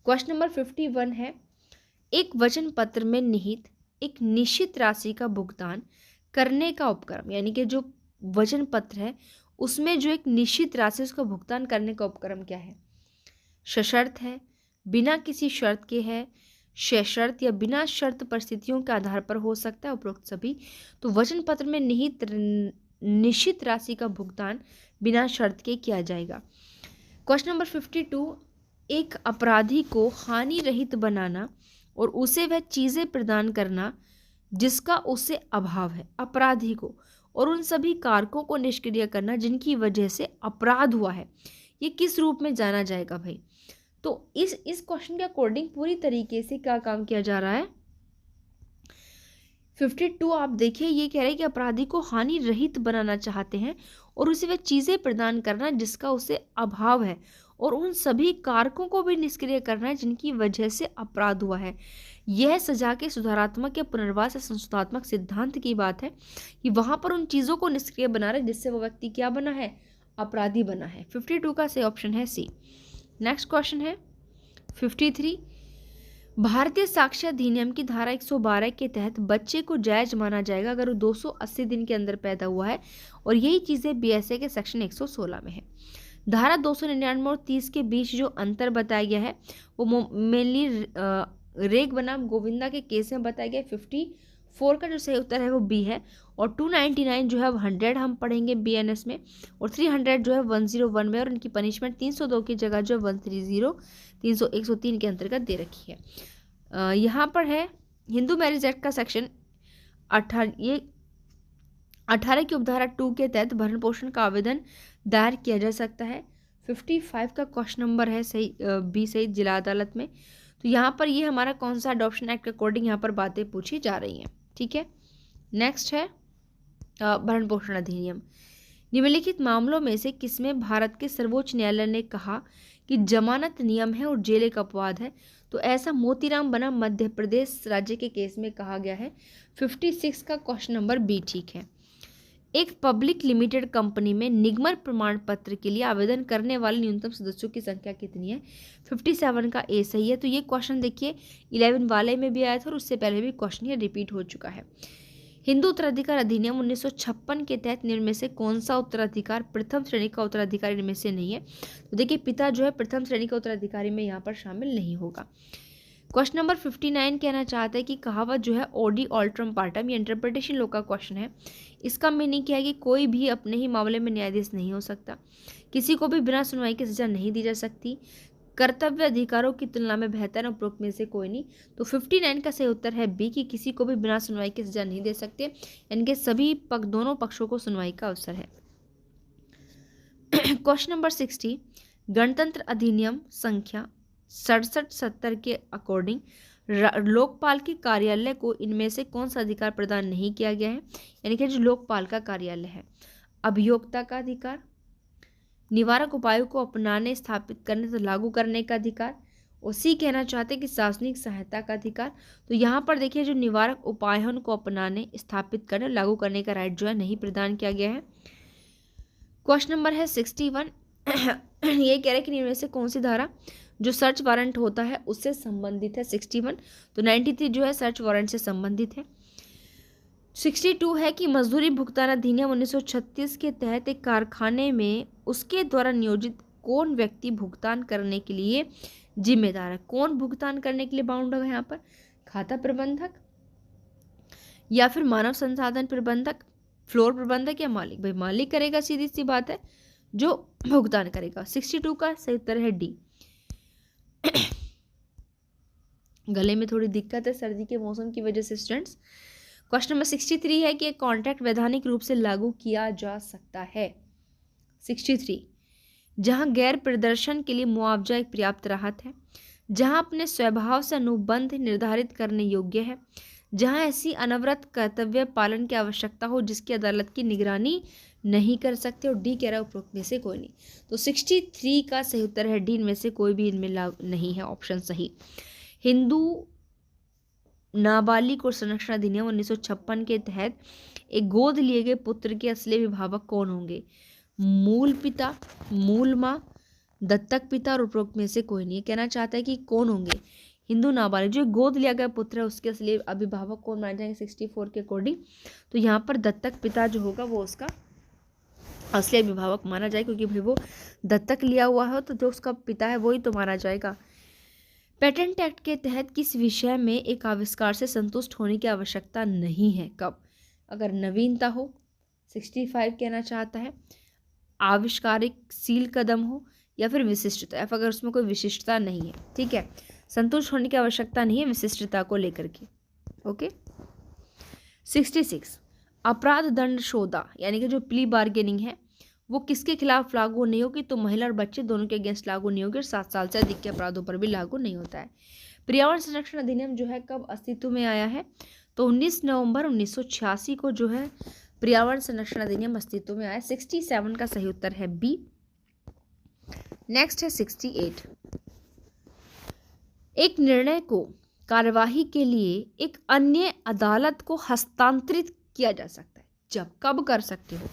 क्वेश्चन नंबर 51 है, एक वचन पत्र में निहित एक निश्चित राशि का भुगतान करने का उपक्रम, यानी कि जो वचन पत्र है उसमें जो एक निश्चित राशि उसका भुगतान करने का उपक्रम क्या है? सशर्त है, बिना किसी शर्त के है, सशर्त या बिना शर्त परिस्थितियों के आधार पर हो सकता है, उपरोक्त सभी। तो वचन पत्र में निहित निश्चित राशि का भुगतान बिना शर्त के किया जाएगा। क्वेश्चन नंबर 52, एक अपराधी को हानि रहित बनाना और उसे वह चीज़ें प्रदान करना जिसका उससे अभाव है, अपराधी को, और उन सभी कारकों को निष्क्रिय करना जिनकी वजह से अपराध हुआ है, ये किस रूप में जाना जाएगा भाई? तो इस क्वेश्चन के अकॉर्डिंग पूरी तरीके से क्या काम किया जा रहा है? 52 आप देखिए, ये कह रहे हैं कि अपराधी को हानि रहित बनाना चाहते हैं और उसे वह चीज़ें प्रदान करना जिसका उसे अभाव है, और उन सभी कारकों को भी निष्क्रिय करना है जिनकी वजह से अपराध हुआ है। यह सजा के सुधारात्मक या पुनर्वास या संशोधनात्मक सिद्धांत की बात है कि वहां पर उन चीज़ों को निष्क्रिय बना रहे जिससे वो व्यक्ति क्या बना है? अपराधी बना है। 52 का सही ऑप्शन है सी। नेक्स्ट क्वेश्चन है 53, भारतीय साक्ष्य अधिनियम की धारा 112 के तहत बच्चे को जायज माना जाएगा अगर वो 280 दिन के अंदर पैदा हुआ है, और यही चीज़ें बीएसए के सेक्शन 116 में है। धारा 299 और 30 के बीच जो अंतर बताया गया है वो मेनली रेग बनाम गोविंदा के केस में बताया गया है। 54 का जो सही उत्तर है वो बी है, और 299 जो है 100 हम पढ़ेंगे बीएनएस में, और 300 जो है 101 में, और इनकी पनिशमेंट 302 की जगह जो 130 103 के अंतर्गत दे रखी है। यहाँ पर है हिंदू मैरिज एक्ट का सेक्शन 18 की उपधारा 2 के तहत भरण पोषण का आवेदन दायर किया जा सकता है। 55 का क्वेश्चन नंबर है सही बी सही, जिला अदालत में। तो यहाँ पर ये हमारा कौन सा अडॉप्शन एक्ट के अकॉर्डिंग यहाँ पर बातें पूछी जा रही हैं, ठीक है। नेक्स्ट है भरण पोषण अधिनियम। निम्नलिखित मामलों में से किसमें भारत के सर्वोच्च न्यायालय ने कहा कि जमानत नियम है और जेल एक अपवाद है? तो ऐसा मोतीराम बनाम मध्य प्रदेश राज्य के केस में कहा गया है। 56 का क्वेश्चन नंबर बी ठीक है। एक पब्लिक लिमिटेड कंपनी में निगमन प्रमाण पत्र के लिए आवेदन करने वाले न्यूनतम सदस्यों की संख्या कितनी है? 57 का ए सही है। तो ये क्वेश्चन देखिए 11 वाले में भी आया था और उससे पहले भी क्वेश्चन ये रिपीट हो चुका है। हिंदू उत्तराधिकार अधिनियम 1956 के तहत निम्न में से कौन सा उत्तराधिकार प्रथम श्रेणी का उत्तराधिकारी इनमें से नहीं है? तो देखिए पिता जो है प्रथम श्रेणी का उत्तराधिकारी में यहाँ पर शामिल नहीं होगा। क्वेश्चन नंबर 59 कहना चाहता है कि कहावत जो है ओडी ऑल्ट्रम पार्टम, ये इंटरप्रिटेशन लॉ का क्वेश्चन है। इसका मीनिंग क्या है कि कोई भी अपने ही मामले में न्यायाधीश नहीं हो सकता, किसी को भी बिना सुनवाई की सजा नहीं दी जा सकती, कर्तव्य अधिकारों की तुलना में बेहतर है, उपरोक्त में से कोई नहीं। तो 59 का सही उत्तर है बी कि किसी को भी बिना सुनवाई की सजा नहीं दे सकते, यानी कि सभी दोनों पक्षों को सुनवाई का अवसर है। क्वेश्चन नंबर 60, गणतंत्र अधिनियम संख्या 6770 के अकॉर्डिंग लोकपाल के कार्यालय को इनमें से कौन सा अधिकार प्रदान नहीं किया गया है? यानी कि जो लोकपाल का कार्यालय है, अभियोक्ता का अधिकार, निवारक उपायों को अपनाने, स्थापित करने तो लागू करने का अधिकार, और सी कहना चाहते हैं कि सार्वजनिक सहायता का अधिकार। तो यहाँ पर देखिए जो निवारक उपाय है उनको अपनाने, स्थापित करने, लागू करने का राइट जो है नहीं प्रदान किया गया है। क्वेश्चन नंबर है 61, ये कह रहे हैं कि इनमें से कौन सी धारा जो सर्च वारंट होता है उससे संबंधित है? 61। तो 93 जो है सर्च वारंट से संबंधित है। 62 है कि मजदूरी भुगतान अधिनियम 1936 के तहत एक कारखाने में उसके द्वारा नियोजित कौन व्यक्ति भुगतान करने के लिए जिम्मेदार है? कौन भुगतान करने के लिए बाउंड है यहाँ पर? खाता प्रबंधक या फिर मानव संसाधन प्रबंधक, फ्लोर प्रबंधक या मालिक? भाई मालिक करेगा, सीधी सी बात है, जो भुगतान करेगा। 62 का सही उत्तर है डी। गले में थोड़ी दिक्कत है सर्दी के मौसम की वजह से स्टूडेंट्स। क्वेश्चन नंबर 63 है कि एक कॉन्ट्रैक्ट वैधानिक रूप से लागू किया जा सकता है। 63, जहां गैर प्रदर्शन के लिए मुआवजा एक पर्याप्त राहत है, जहां अपने स्वभाव से अनुबंध निर्धारित करने योग्य है, जहां ऐसी अनवरत कर्तव्य पालन की आवश्यकता हो जिसकी अदालत की निगरानी नहीं कर सकते, और डी कह रहा है उपरोक्त में से कोई नहीं। तो 63 का सही उत्तर है डी, इनमें से कोई भी इनमें नहीं है ऑप्शन सही। हिंदू नाबालिग और संरक्षण अधिनियम 1956 के तहत एक गोद लिए गए पुत्र के असली अभिभावक कौन होंगे? मूल पिता, मूल माँ, दत्तक पिता और उपरोक्त में से कोई नहीं। कहना चाहता है कि कौन होंगे? हिंदू नाबालिग जो गोद लिया गया पुत्र है उसके असली अभिभावक कौन माने जाएंगे 64 के अकॉर्डिंग? तो यहाँ पर दत्तक पिता जो होगा वो उसका असली अभिभावक माना जाए, क्योंकि भाई वो दत्तक लिया हुआ है तो जो उसका पिता है वही तो माना जाएगा। पेटेंट एक्ट के तहत किस विषय में एक आविष्कार से संतुष्ट होने की आवश्यकता नहीं है? कब? अगर नवीनता हो, 65 कहना चाहता है, आविष्कारिक सील कदम हो, या फिर विशिष्टता, या फिर अगर उसमें कोई विशिष्टता नहीं है। ठीक है, संतुष्ट होने की आवश्यकता नहीं है विशिष्टता को लेकर के। ओके। 66 अपराध दंड शोधा यानी कि जो प्ली बार्गेनिंग है वो किसके खिलाफ लागू नहीं होगी? तो महिला और बच्चे दोनों के अगेंस्ट लागू नहीं होगी और 7 साल से अधिक के अपराधों पर भी लागू नहीं होता है। पर्यावरण संरक्षण अधिनियम जो है कब अस्तित्व में आया है? तो 19 नवंबर 1986 को जो है पर्यावरण संरक्षण अधिनियम अस्तित्व में आया। 67 का सही उत्तर है बी। नेक्स्ट है 68 एक निर्णय को कार्यवाही के लिए एक अन्य अदालत को हस्तांतरित किया जा सकता है। जब? कब कर सकते हो?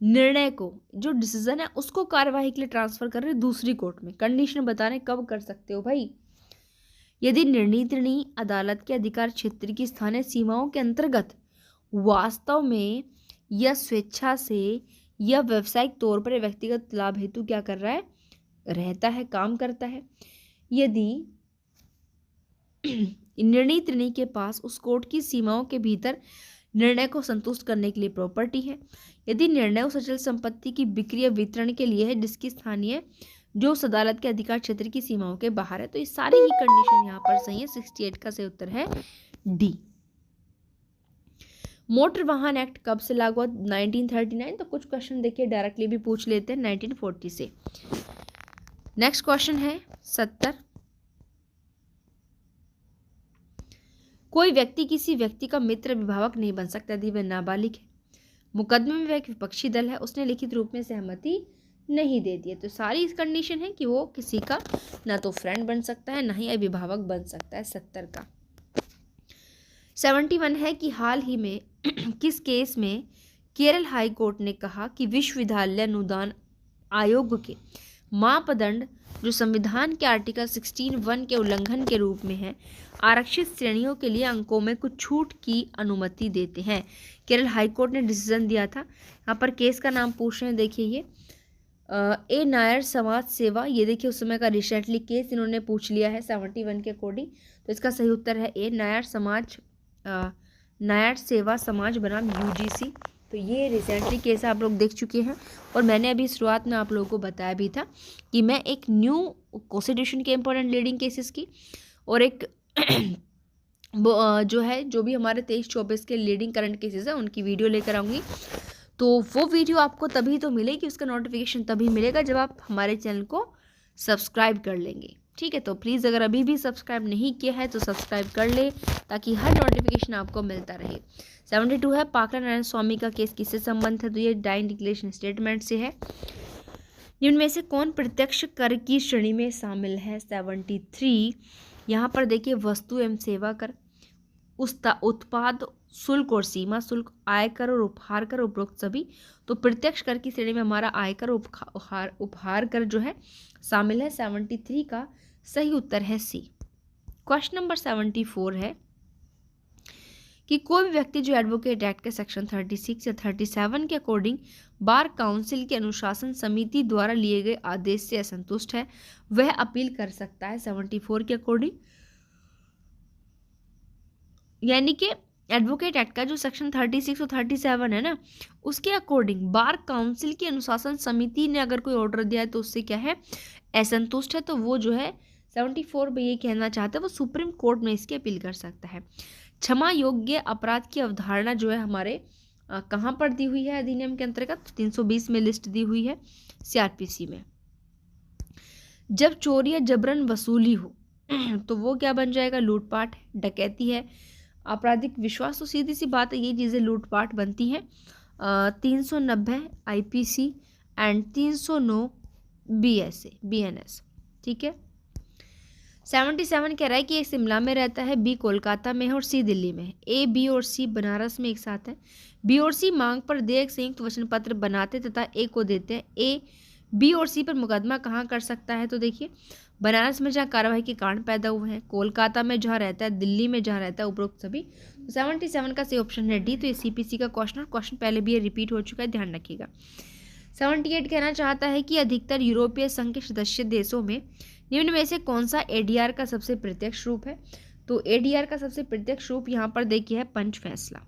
निर्णय को, जो डिसीजन है उसको कार्यवाही के लिए ट्रांसफर कर रहे दूसरी कोर्ट में। कंडीशन बता रहे कब कर सकते हो भाई? यदि निर्णीय अदालत के अधिकार क्षेत्र की स्थानीय सीमाओं के अंतर्गत वास्तव में या स्वेच्छा से या व्यावसायिक तौर पर व्यक्तिगत लाभ हेतु क्या कर रहा है? रहता है, काम करता है। यदि निर्णय के पास उस कोर्ट की सीमाओं के भीतर निर्णय को संतुष्ट करने के लिए प्रॉपर्टी है। यदि निर्णय उस अचल संपत्ति की बिक्री या वितरण के लिए है जिसकी स्थानीय जो उस अदालत के अधिकार क्षेत्र की सीमाओं के बाहर है। तो ये सारी ही कंडीशन यहाँ पर सही है। 68 का सही उत्तर है डी। मोटर वाहन एक्ट कब से लागू हुआ? 1939। तो कुछ क्वेश्चन देखिए डायरेक्टली भी पूछ लेते हैं 1940 से। नेक्स्ट क्वेश्चन है 70 कोई व्यक्ति किसी व्यक्ति का मित्र अभिभावक नहीं बन सकता यदि वह नाबालिग है। मुकदमे में वह एक विपक्षी दल है, उसने लिखित रूप में सहमति नहीं दे दी है। तो सारी इस कंडीशन है कि वो किसी का ना तो फ्रेंड बन सकता है ना ही अभिभावक बन सकता है। 70 का 71 है कि हाल ही में किस केस में केरल हाई कोर्ट ने कहा कि विश्वविद्यालय अनुदान आयोग के मापदंड जो संविधान के आर्टिकल 16(1) के उल्लंघन के रूप में है, आरक्षित श्रेणियों के लिए अंकों में कुछ छूट की अनुमति देते हैं। केरल हाई कोर्ट ने डिसीजन दिया था। यहाँ पर केस का नाम पूछ रहे हैं, देखिए ये ए नायर समाज सेवा, ये देखिए उस समय का रिसेंटली केस इन्होंने पूछ लिया है 71 के अकॉर्डिंग। तो इसका सही उत्तर है ए नायर सेवा समाज बनाम UGC। तो ये रिसेंटली केस आप लोग देख चुके हैं और मैंने अभी शुरुआत में आप लोगों को बताया भी था कि मैं एक न्यू कॉन्स्टिट्यूशन के इंपॉर्टेंट लीडिंग केसेस की और एक जो भी हमारे 23-24 के लीडिंग करंट केसेस हैं उनकी वीडियो लेकर आऊँगी। तो वो वीडियो आपको तभी तो मिलेगी, उसका नोटिफिकेशन तभी मिलेगा जब आप हमारे चैनल को सब्सक्राइब कर लेंगे। ठीक है, तो प्लीज़ अगर अभी भी सब्सक्राइब नहीं किया है तो सब्सक्राइब कर ले ताकि हर नोटिफिकेशन आपको मिलता रहे। 72 है पाकरा नारायण स्वामी का केस किससे संबंध है? तो ये डाइन डिक्लेरेशन स्टेटमेंट से है। निम्न में से कौन प्रत्यक्ष कर की श्रेणी में शामिल है? 73 यहाँ पर देखिए वस्तु एवं सेवा कर, उत्पाद शुल्क और सीमा शुल्क, आयकर और उपहार कर, उपरोक्त सभी। तो प्रत्यक्ष कर की श्रेणी में हमारा आयकर उपहार कर जो है शामिल है। 73 का सही उत्तर है सी। क्वेश्चन नंबर 74 है कि कोई भी व्यक्ति जो एडवोकेट एक्ट के सेक्शन 36 या 37 के अकॉर्डिंग बार काउंसिल की अनुशासन समिति द्वारा लिए गए आदेश से असंतुष्ट है वह अपील कर सकता है। 74 के अकॉर्डिंग यानी कि एडवोकेट एक्ट का जो सेक्शन 36 और 37 है ना, उसके अकॉर्डिंग बार काउंसिल की अनुशासन समिति ने अगर कोई ऑर्डर दिया है तो उससे क्या है असंतुष्ट है, तो वो जो है 74 में ये कहना चाहता है वो सुप्रीम कोर्ट में इसकी अपील कर सकता है। क्षमा योग्य अपराध की अवधारणा जो है हमारे कहाँ पर दी हुई है अधिनियम के अंतर्गत? 320 में लिस्ट दी हुई है CRPC में। जब चोरी या जबरन वसूली हो तो वो क्या बन जाएगा? लूटपाट, डकैती है, आपराधिक विश्वास। तो सीधी सी बात है ये चीज़ें लूटपाट बनती हैं। 390 IPC एंड 309 BNS। ठीक है, 77 कह रहा है कि ए शिमला में रहता है, बी कोलकाता में है और सी दिल्ली में है। ए, बी और सी बनारस में एक साथ है। बी और सी मांग पर दे एक संयुक्त वचन पत्र बनाते तथा ए को देते हैं। ए बी और सी पर मुकदमा कहाँ कर सकता है? तो देखिए, बनारस में जहाँ कार्यवाही के कारण पैदा हुए हैं, कोलकाता में जहाँ रहता है, दिल्ली में जहाँ रहता है, उपरोक्त सभी। तो 77 का सही ऑप्शन है डी। तो ये सीपीसी का क्वेश्चन, और क्वेश्चन पहले भी ये रिपीट हो चुका है, ध्यान रखिएगा। 78 कहना चाहता है कि अधिकतर यूरोपीय संघ के सदस्य देशों में निम्न में से कौन सा एडीआर का सबसे प्रत्यक्ष रूप है? तो एडीआर का सबसे प्रत्यक्ष रूप यहाँ पर देखिए है पंच फैसला।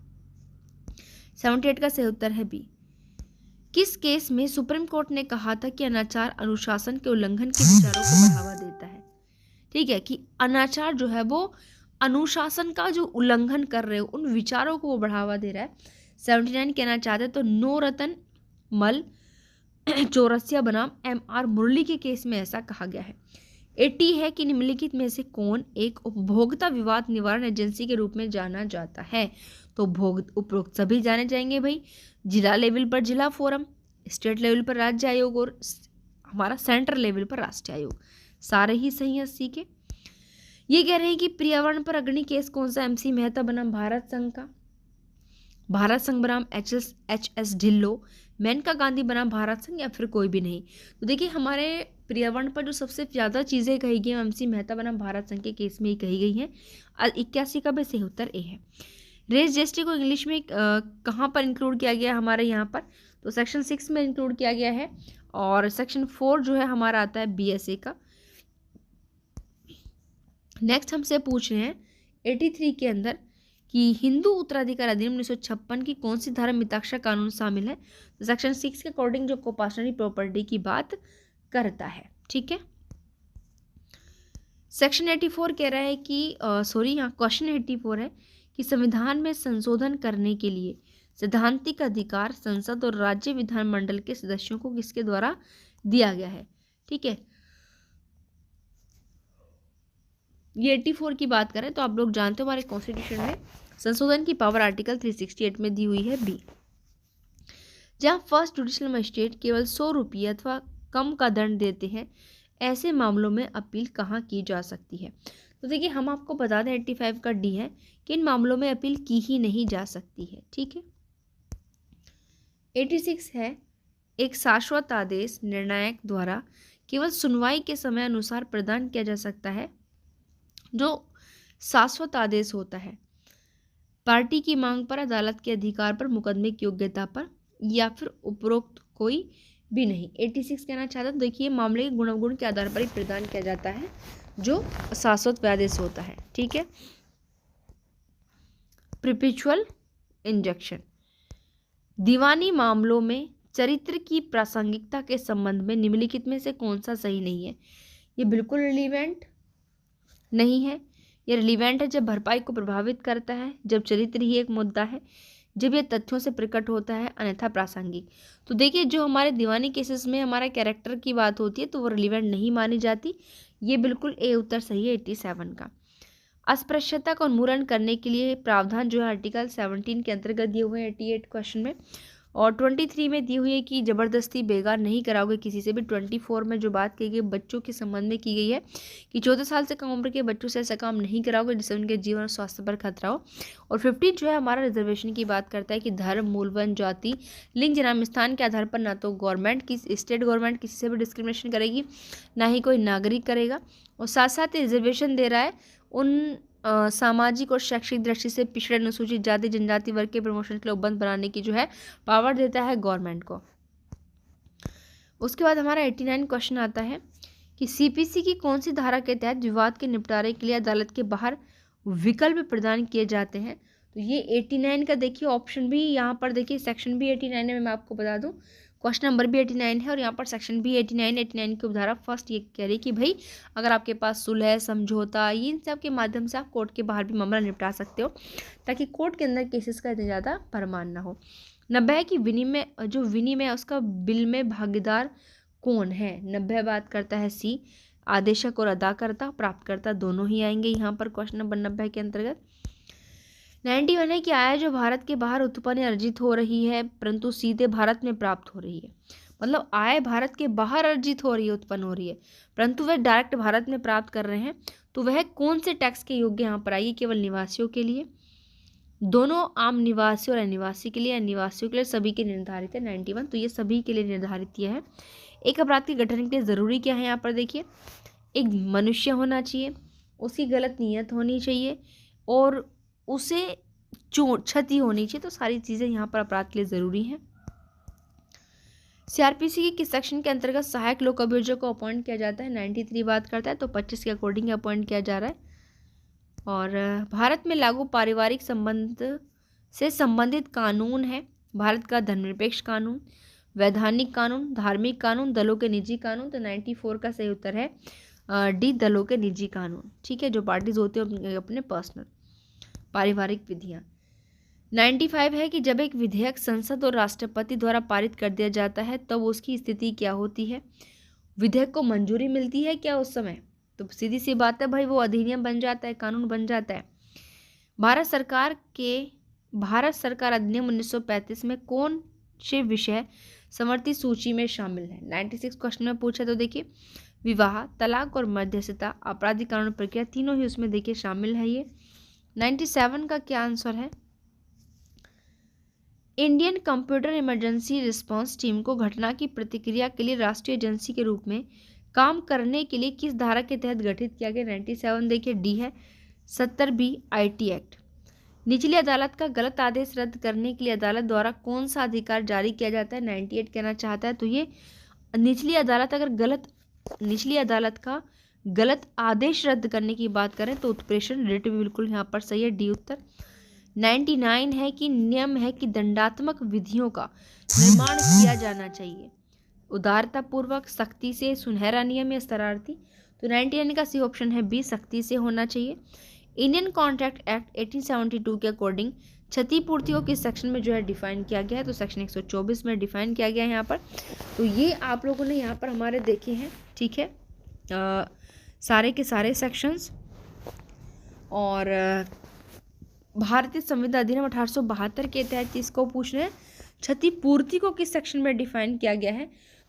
78 का सही उत्तर है बी। किस केस में सुप्रीम कोर्ट ने कहा था कि अनाचार अनुशासन के उल्लंघन के विचारों को बढ़ावा देता है? ठीक है, कि अनाचार जो है वो अनुशासन का जो उल्लंघन कर रहे हो उन विचारों को वो बढ़ावा दे रहा है। 79 कहना चाहते हैं तो नो रतन मल चौरसिया बनाम MR मुरली के केस में ऐसा कहा गया है। 80 है कि निम्नलिखित में से कौन एक उपभोक्ता विवाद निवारण एजेंसी के रूप में जाना जाता है? तो उपरोक्त सभी जाने जाएंगे भाई। जिला लेवल पर जिला फोरम, स्टेट लेवल पर राज्य आयोग और हमारा सेंट्रल लेवल पर राष्ट्रीय आयोग, सारे ही सही हैं सी के। ये कह रहे हैं कि पर्यावरण पर अग्रणी केस कौन सा? MC मेहता बनाम भारत संघ का, भारत संघ बनाम HS ढिल्लो, मेनका गांधी बनाम भारत संघ, या फिर कोई भी नहीं। तो देखिए, हमारे पर्यावरण पर जो सबसे ज़्यादा चीज़ें कही गई हैं MC मेहता बनाम भारत संघ के केस में ही कही गई हैं। 81 का भी सही उत्तर ए है। रेस जेस्टी को इंग्लिश में कहाँ पर इंक्लूड किया गया है? हमारे यहाँ पर तो सेक्शन 6 में इंक्लूड किया गया है, और सेक्शन 4 जो है हमारा आता है BSA का। नेक्स्ट हमसे पूछ रहे हैं 83 के अंदर कि हिंदू उत्तराधिकार अधिनियम 1956 की कौन सी धारा मिताक्षरा कानून शामिल है? तो सेक्शन 6 के अकॉर्डिंग जो कोपाशनरी प्रॉपर्टी की बात करता है। ठीक है, सेक्शन 84 कह रहा है कि यहाँ क्वेश्चन 84 है कि संविधान में संशोधन करने के लिए सैद्धांतिक अधिकार संसद और राज्य विधानमंडल के सदस्यों को किसके द्वारा दिया गया है? ठीक है, ये 84 की बात करें तो आप लोग जानते हो हमारे कॉन्स्टिट्यूशन में संशोधन की पावर आर्टिकल 368 में दी हुई है बी। जहाँ फर्स्ट जुडिशियल मजिस्ट्रेट केवल 100 रुपये अथवा कम का दंड देते हैं, ऐसे मामलों में अपील कहाँ की जा सकती है? तो देखिए, हम आपको बता दें 85 का डी है कि इन मामलों में अपील की ही नहीं जा सकती है। ठीक है, 86 है एक शाश्वत आदेश निर्णायक द्वारा केवल सुनवाई के समय अनुसार प्रदान किया जा सकता है। जो शाश्वत आदेश होता है पार्टी की मांग पर, अदालत के अधिकार पर, मुकदमे की योग्यता पर, या फिर उपरोक्त कोई भी नहीं। 86 कहना चाहता है देखिए, मामले के गुणागुण के आधार पर ही प्रदान किया जाता है जो शाश्वत आदेश होता है। ठीक है, परपेचुअल इंजंक्शन दीवानी मामलों में चरित्र की प्रासंगिकता के संबंध में निम्नलिखित में से कौन सा सही नहीं है? ये बिल्कुल रिलीवेंट नहीं है। ये रिलीवेंट है जब भरपाई को प्रभावित करता है, जब चरित्र ही एक मुद्दा है, जब ये तथ्यों से प्रकट होता है, अन्यथा प्रासंगिक। तो देखिए, जो हमारे दीवानी केसेस में हमारा कैरेक्टर की बात होती है तो वो रिलीवेंट नहीं मानी जाती। ये बिल्कुल ए उत्तर सही है 87 का। अस्पृश्यता का उन्मूलन करने के लिए प्रावधान जो है आर्टिकल 17 के अंतर्गत दिए हुए हैं 88 क्वेश्चन में, और 23 में दी हुई है कि ज़बरदस्ती बेगार नहीं कराओगे किसी से भी। 24 में जो बात की गई बच्चों के संबंध में की गई है कि 14 साल से कम उम्र के बच्चों से ऐसा काम नहीं कराओगे जिससे उनके जीवन और स्वास्थ्य पर खतरा हो। और 15 जो है हमारा रिजर्वेशन की बात करता है कि धर्म, मूल, वन, जाति, लिंग, जन्म स्थान के आधार पर ना तो स्टेट गवर्नमेंट किसी से भी डिस्क्रिमिनेशन करेगी, ना ही कोई नागरिक करेगा। और साथ साथ रिजर्वेशन दे रहा है उन सामाजिक और शैक्षिक दृष्टि से पिछड़े, अनुसूचित जाति, जनजाति वर्ग के प्रमोशन के लिए उपबंध बनाने की जो है पावर देता है गवर्नमेंट को। उसके बाद हमारा 89 क्वेश्चन आता है कि CPC की कौन सी धारा के तहत विवाद के निपटारे के लिए अदालत के बाहर विकल्प प्रदान किए जाते हैं? तो ये 89 का देखिए ऑप्शन भी यहाँ पर देखिए, सेक्शन भी 89 है। मैं आपको बता दूँ क्वेश्चन नंबर भी 89 है और यहाँ पर सेक्शन भी 89 की उपधारा फर्स्ट ये कह रही कि भाई अगर आपके पास सुलह, समझौता, इन सब के माध्यम से आप कोर्ट के बाहर भी मामला निपटा सकते हो, ताकि कोर्ट के अंदर केसेस का इतना ज़्यादा फरमान ना हो। 90 है कि विनिमय उसका बिल में भागीदार कौन है? 90 बात करता है सी, आदेशक और अदाकर्ता, प्राप्तकर्ता दोनों ही आएंगे यहाँ पर क्वेश्चन नंबर 90 के अंतर्गत। 91 है कि आय जो भारत के बाहर उत्पन्न या अर्जित हो रही है परंतु सीधे भारत में प्राप्त हो रही है, मतलब आय भारत के बाहर अर्जित हो रही है, उत्पन्न हो रही है, परंतु वे डायरेक्ट भारत में प्राप्त कर रहे हैं, तो वह कौन से टैक्स के योग्य यहाँ पर आएगी? केवल निवासियों के लिए, दोनों आम निवासी और अनिवासी के लिए, अनिवासियों के लिए, सभी के निर्धारित है 91। तो ये सभी के लिए निर्धारित यह है। एक अपराध के गठन के लिए ज़रूरी क्या है यहाँ पर देखिए, एक मनुष्य होना चाहिए, उसकी गलत नीयत होनी चाहिए और उसे चोट क्षति होनी चाहिए। तो सारी चीज़ें यहाँ पर अपराध के लिए ज़रूरी हैं। सीआरपीसी के किस सेक्शन के अंतर्गत सहायक लोक अभियोजक को अपॉइंट किया जाता है? 93 बात करता है, तो 25 के अकॉर्डिंग अपॉइंट किया जा रहा है। और भारत में लागू पारिवारिक संबंध से संबंधित कानून है भारत का धर्मनिरपेक्ष कानून, वैधानिक कानून, धार्मिक कानून, दलों के निजी कानून। तो 94 का सही उत्तर है डी, दलों के निजी कानून। ठीक है, जो पार्टीज होते हैं अपने पर्सनल। पारिवारिक विधियाँ 95 है कि जब एक विधेयक संसद और राष्ट्रपति द्वारा पारित कर दिया जाता है तब उसकी स्थिति क्या होती है? विधेयक को मंजूरी मिलती है क्या उस समय? तो सीधी सी बात है भाई, वो अधिनियम बन जाता है, कानून बन जाता है। भारत सरकार अधिनियम 1935 में कौन से विषय समवर्ती सूची में शामिल है? 96 क्वेश्चन में पूछा, तो देखिए विवाह, तलाक और मध्यस्थता, आपराधिक कानून प्रक्रिया, तीनों ही उसमें देखिए शामिल है ये। 97 का क्या आंसर है? Indian computer emergency response team को घटना की प्रतिक्रिया के लिए राष्ट्रीय एजेंसी के रूप में काम करने के लिए किस धारा के तहत गठित किया गया? 97 देखिए डी है। 70B IT act. निचली अदालत का गलत आदेश रद्द करने के लिए अदालत द्वारा कौन सा अधिकार जारी किया जाता है? 98 कहना चाहता है। तो ये निचली अदालत का गलत आदेश रद्द करने की बात करें तो उत्प्रेषण रिट भी बिल्कुल यहाँ पर सही है, डी उत्तर। 99 है कि नियम है कि दंडात्मक विधियों का निर्माण किया जाना चाहिए उदारतापूर्वक, सख्ती से, सुनहरा नियम या शरारती। तो 99 का सी ऑप्शन है बी, सख्ती से होना चाहिए। इंडियन कॉन्ट्रैक्ट एक्ट 1872 के अकॉर्डिंग क्षतिपूर्ति को किस सेक्शन में जो है डिफाइन किया गया है? तो सेक्शन 124 में डिफाइन किया गया है यहाँ पर। तो ये आप लोगों ने यहाँ पर हमारे देखे हैं, ठीक है, सारे के सारे सेक्शंस। और भारतीय संविधान अधिनियम 1872 के तहत इसको पूछ रहे हैं क्षतिपूर्ति को किस सेक्शन में डिफाइन किया गया है?